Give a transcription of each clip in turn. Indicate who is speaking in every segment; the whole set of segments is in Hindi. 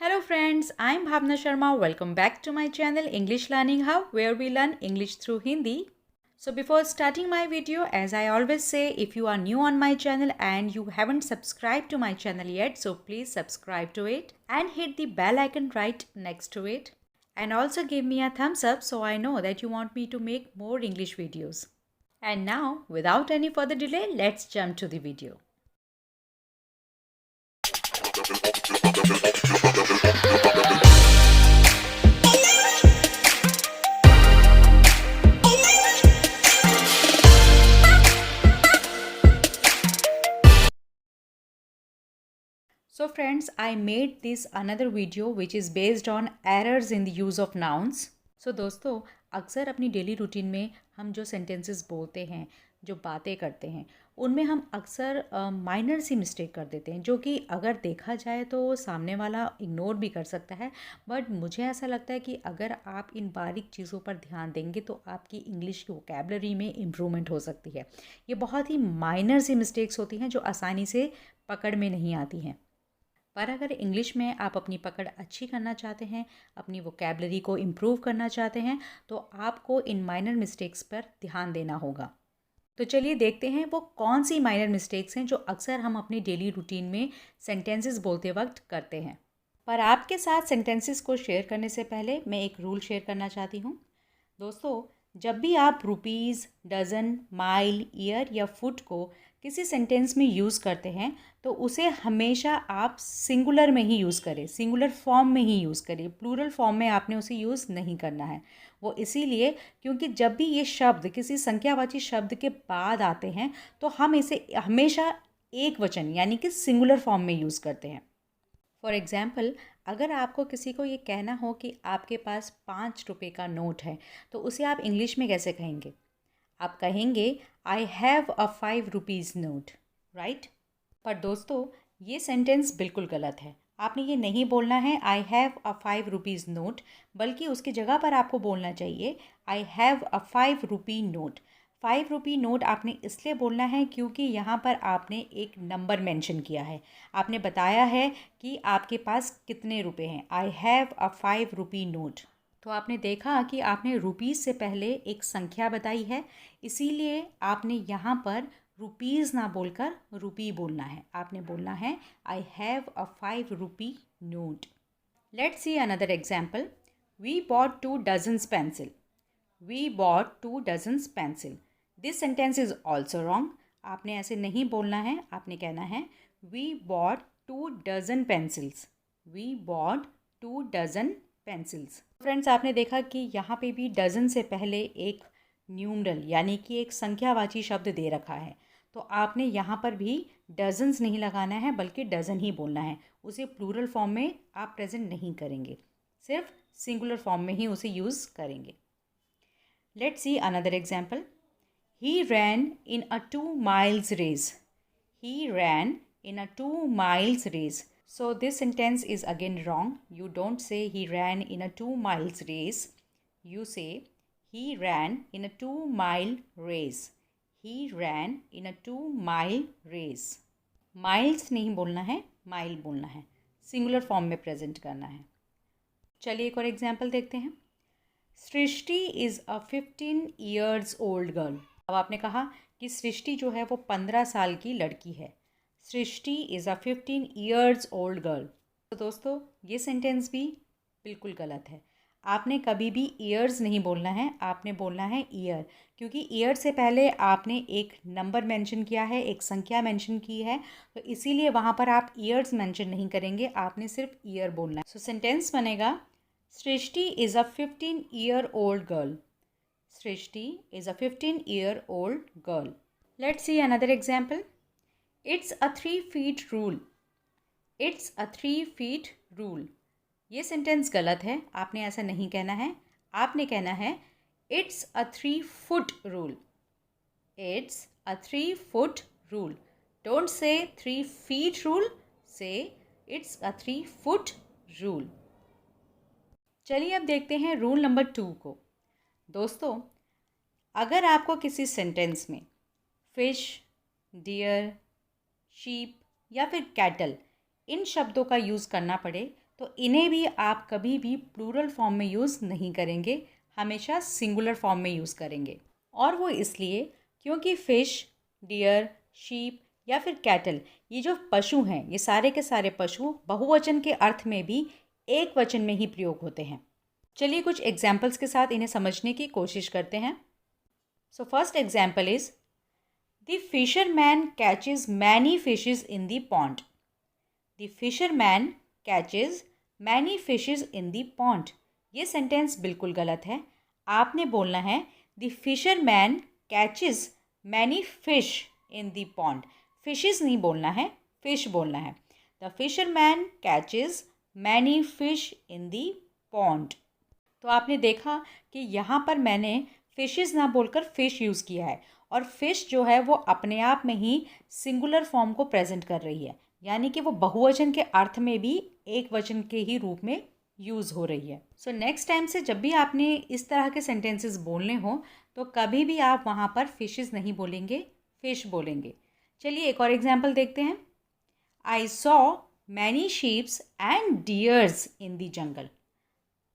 Speaker 1: Hello friends, I'm Bhavna Sharma. Welcome back to my channel English Learning Hub where we learn English through Hindi. So before starting my video, as I always say, if you are new on my channel and you haven't subscribed to my channel yet, so please subscribe to it and hit the bell icon right next to it. And also give me a thumbs up so I know that you want me to make more English videos. And now, without any further delay, let's jump to the video. So friends, I made this another video which is based on errors in the use of nouns. So दोस्तों, अक्सर अपनी डेली रूटीन में हम जो सेंटेंसेस बोलते हैं, जो बातें करते हैं, उनमें हम अक्सर माइनर सी मिस्टेक कर देते हैं, जो कि अगर देखा जाए तो सामने वाला इग्नोर भी कर सकता है। बट मुझे ऐसा लगता है कि अगर आप इन बारीक चीज़ों पर ध्यान देंगे तो आपकी इंग्लिश की वोकैबलरी में इम्प्रूवमेंट हो सकती है। ये बहुत ही माइनर सी मिस्टेक्स होती हैं जो आसानी से पकड़ में नहीं आती हैं। पर अगर इंग्लिश में आप अपनी पकड़ अच्छी करना चाहते हैं, अपनी वोकैबलरी को इम्प्रूव करना चाहते हैं, तो आपको इन माइनर मिस्टेक्स पर ध्यान देना होगा। तो चलिए देखते हैं वो कौन सी माइनर मिस्टेक्स हैं जो अक्सर हम अपनी डेली रूटीन में सेंटेंसेस बोलते वक्त करते हैं। पर आपके साथ सेंटेंसेस को शेयर करने से पहले मैं एक रूल शेयर करना चाहती हूँ। दोस्तों, जब भी आप रुपीज़, डज़न, माइल, ईयर या फुट को किसी सेंटेंस में यूज़ करते हैं तो उसे हमेशा आप सिंगुलर में ही यूज़ करें, सिंगुलर फॉर्म में ही यूज़ करें। प्लूरल फॉर्म में आपने उसे यूज़ नहीं करना है। वो इसीलिए क्योंकि जब भी ये शब्द किसी संख्यावाची शब्द के बाद आते हैं तो हम इसे हमेशा एक वचन यानी कि सिंगुलर फॉर्म में यूज़ करते हैं। फॉर एग्ज़ाम्पल, अगर आपको किसी को ये कहना हो कि आपके पास 5 रुपये का नोट है तो उसे आप इंग्लिश में कैसे कहेंगे? आप कहेंगे आई have a 5 rupees note, right? पर दोस्तों, ये सेंटेंस बिल्कुल गलत है। आपने ये नहीं बोलना है I have a 5 rupees note, बल्कि उसकी जगह पर आपको बोलना चाहिए आई have a 5 rupee note. 5 rupee note आपने इसलिए बोलना है क्योंकि यहाँ पर आपने एक नंबर मेंशन किया है। आपने बताया है कि आपके पास कितने रुपए हैं। आई हैव अ 5 रुपी नोट। तो आपने देखा कि आपने रुपीज़ से पहले एक संख्या बताई है, इसीलिए आपने यहाँ पर रुपीज़ ना बोलकर रुपी बोलना है। आपने बोलना है I have a 5 rupee note. Let's see another example. We bought 2 dozens pencil. We bought 2 dozens pencil. This sentence is also wrong. आपने ऐसे नहीं बोलना है। आपने कहना है we bought 2 dozen pencils. We bought 2 dozen pencils. Friends, आपने देखा कि यहाँ पे भी डज़न से पहले एक न्यूमरल यानी कि एक संख्यावाची शब्द दे रखा है, तो आपने यहाँ पर भी डजन्स नहीं लगाना है बल्कि डज़न ही बोलना है। उसे प्लूरल फॉर्म में आप प्रेजेंट नहीं करेंगे, सिर्फ सिंगुलर फॉर्म में ही उसे यूज़ करेंगे। Let's see another example. He ran in a 2 miles race. He ran in a 2 miles race. So this sentence is again wrong. You don't say he ran in a 2 miles race. You say he ran in a 2-mile race. He ran in a 2-mile race. Miles नहीं बोलना है, mile बोलना है। सिंगुलर फॉर्म में प्रेजेंट करना है। चलिए एक और एग्जाम्पल देखते हैं। सृष्टि is a 15 years old girl। अब आपने कहा कि सृष्टि जो है वो 15 साल की लड़की है। Srishti is a 15 years old girl. तो दोस्तों, ये सेंटेंस भी बिल्कुल गलत है। आपने कभी भी ईयर्स नहीं बोलना है, आपने बोलना है ईयर, क्योंकि ईयर से पहले आपने एक नंबर मेंशन किया है, एक संख्या मेंशन की है, तो इसीलिए वहाँ पर आप ईयर्स मेंशन नहीं करेंगे, आपने सिर्फ ईयर बोलना है। सो सेंटेंस बनेगा Srishti is a 15 year old girl. Srishti is a 15 year old girl. Let's see another example. It's a 3 feet rule. It's a 3 feet rule. ये सेंटेंस गलत है। आपने ऐसा नहीं कहना है। आपने कहना है It's a 3 foot rule. It's a 3 foot rule. Don't say 3 feet rule. Say It's a 3 foot rule. चलिए अब देखते हैं रूल नंबर 2 को। दोस्तों, अगर आपको किसी सेंटेंस में फिश, डियर, शीप या फिर कैटल इन शब्दों का यूज़ करना पड़े तो इन्हें भी आप कभी भी प्लूरल फॉर्म में यूज़ नहीं करेंगे, हमेशा सिंगुलर फॉर्म में यूज़ करेंगे। और वो इसलिए क्योंकि फ़िश, डियर, शीप या फिर कैटल, ये जो पशु हैं, ये सारे के सारे पशु बहुवचन के अर्थ में भी एक वचन में ही प्रयोग होते हैं। चलिए कुछ एग्जाम्पल्स के साथ इन्हें समझने की कोशिश करते हैं। So first example is the fisherman catches many fishes in the pond. The fisherman catches many fishes in the pond. ये सेंटेंस बिल्कुल गलत है। आपने बोलना है the fisherman catches many fish in the pond. Fishes नहीं बोलना है, फिश बोलना है। The fisherman catches many fish in the pond. तो आपने देखा कि यहाँ पर मैंने फिशेस ना बोलकर फ़िश यूज़ किया है, और फ़िश जो है वो अपने आप में ही सिंगुलर फॉर्म को प्रेजेंट कर रही है, यानी कि वो बहुवचन के अर्थ में भी एक वचन के ही रूप में यूज़ हो रही है। सो नेक्स्ट टाइम से जब भी आपने इस तरह के सेंटेंसेस बोलने हो तो कभी भी आप वहाँ पर फिशेस नहीं बोलेंगे, फ़िश बोलेंगे। चलिए एक और एग्जाम्पल देखते हैं। आई saw many sheeps and dears in the जंगल।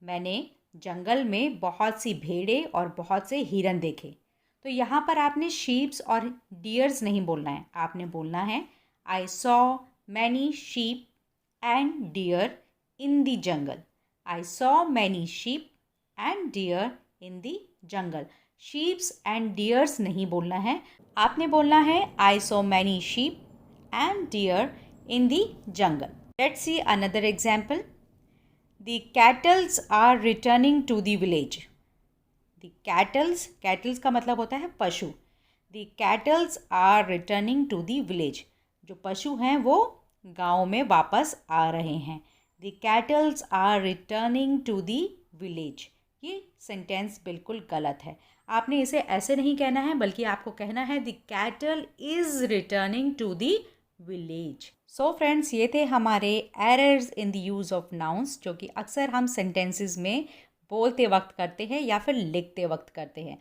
Speaker 1: मैंने जंगल में बहुत सी भेड़ें और बहुत से हिरन देखे। तो यहाँ पर आपने शीप्स और डियर्स नहीं बोलना है, आपने बोलना है I saw many sheep and deer in the jungle. I saw many sheep and deer in the jungle. Sheeps and deers नहीं बोलना है, आपने बोलना है I saw many sheep and deer in the jungle. Let's see another example. The cattles are returning to the village. The cattles का मतलब होता है पशु। The cattles are returning to the village. जो पशु हैं वो गांव में वापस आ रहे हैं। The cattles are returning to the village. ये सेंटेंस बिल्कुल गलत है। आपने इसे ऐसे नहीं कहना है, बल्कि आपको कहना है The cattle is returning to the village. So friends, ये थे हमारे errors in the use of nouns, जो कि अक्सर हम सेंटेंसेस में बोलते वक्त करते हैं या फिर लिखते वक्त करते हैं।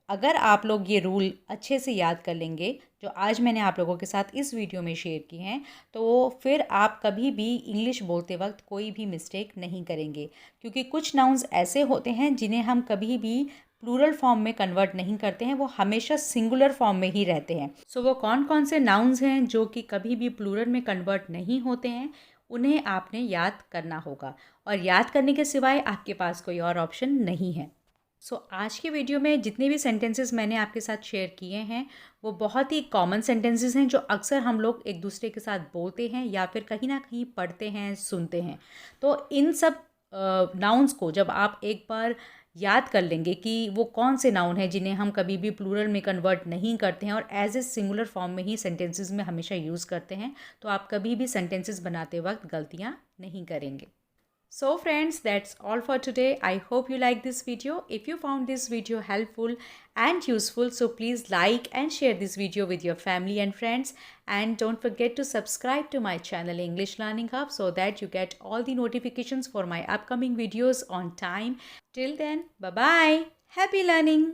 Speaker 1: अगर आप लोग ये रूल अच्छे से याद कर लेंगे जो आज मैंने आप लोगों के साथ इस वीडियो में शेयर किए हैं, तो फिर आप कभी भी इंग्लिश बोलते वक्त कोई भी मिस्टेक नहीं करेंगे। क्योंकि कुछ नाउन्स ऐसे होते हैं जिन्हें हम कभी भी प्लूरल फॉर्म में कन्वर्ट नहीं करते हैं, वो हमेशा सिंगुलर फॉर्म में ही रहते हैं। वो कौन कौन से नाउन्स हैं जो कि कभी भी प्लूरल में कन्वर्ट नहीं होते हैं, उन्हें आपने याद करना होगा, और याद करने के सिवाय आपके पास कोई और ऑप्शन नहीं है। आज की वीडियो में जितने भी सेंटेंसेस मैंने आपके साथ शेयर किए हैं वो बहुत ही कॉमन सेंटेंसेस हैं जो अक्सर हम लोग एक दूसरे के साथ बोलते हैं या फिर कहीं ना कहीं पढ़ते हैं, सुनते हैं। तो इन सब नाउन्स को जब आप एक बार याद कर लेंगे कि वो कौन से नाउन हैं जिन्हें हम कभी भी प्लूरल में कन्वर्ट नहीं करते हैं और एज ए सिंगुलर फॉर्म में ही सेंटेंसेस में हमेशा यूज़ करते हैं, तो आप कभी भी सेंटेंसेस बनाते वक्त गलतियाँ नहीं करेंगे। So friends, that's all for today. I hope you like this video. If you found this video helpful and useful, so please like and share this video with your family and friends. And don't forget to subscribe to my channel English Learning Hub so that you get all the notifications for my upcoming videos on time. Till then, bye-bye. Happy learning.